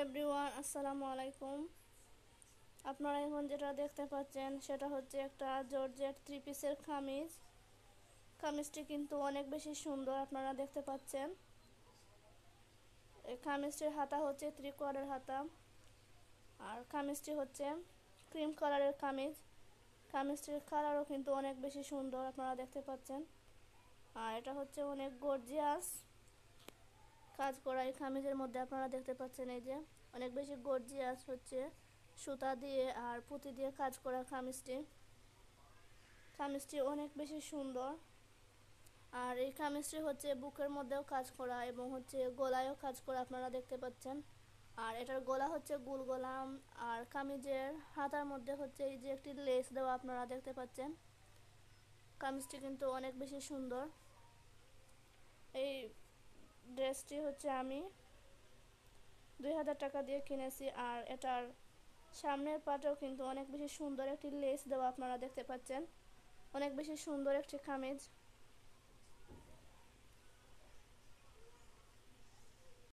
Everyone, আসসালামু আলাইকুম। আপনারা এখন যেটা দেখতে পাচ্ছেন সেটা হচ্ছে একটা জর্জেট থ্রি পিসের কামিজ। কামিজটি কিন্তু অনেক বেশি সুন্দর, আপনারা দেখতে পাচ্ছেন। এই কামিজটির হাতা হচ্ছে 3/4 হাতা, আর কামিজটি হচ্ছে ক্রিম কালারের কামিজ। কামিজটির কালারও কিন্তু অনেক বেশি সুন্দর, আপনারা দেখতে পাচ্ছেন। আর এটা হচ্ছে অনেক গর্জিয়াস কাজ করা এই কামিজের মধ্যে, আপনারা দেখতে পাচ্ছেন। এই যে অনেক বেশি গর্জিয়াস হচ্ছে সুতা দিয়ে আর পুঁতি দিয়ে কাজ করা কামিজটি অনেক বেশি সুন্দর। আর এই কামিজটি হচ্ছে বুকের মধ্যেও কাজ করা এবং হচ্ছে গলায়ও কাজ করা, আপনারা দেখতে পাচ্ছেন। আর এটার গলা হচ্ছে গোল গলা। আর কামিজের হাতার মধ্যে হচ্ছে এই যে একটি লেস দেওয়া, আপনারা দেখতে পাচ্ছেন। কামিজটি কিন্তু অনেক বেশি সুন্দর। এই ড্রেসটি হচ্ছে আমি 2000 টাকা দিয়ে কিনেছি। আর এটার সামনের পাটেও কিন্তু অনেক বেশি সুন্দর একটি লেস দেওয়া, আপনারা দেখতে পাচ্ছেন। অনেক বেশি সুন্দর একটি কামিজ।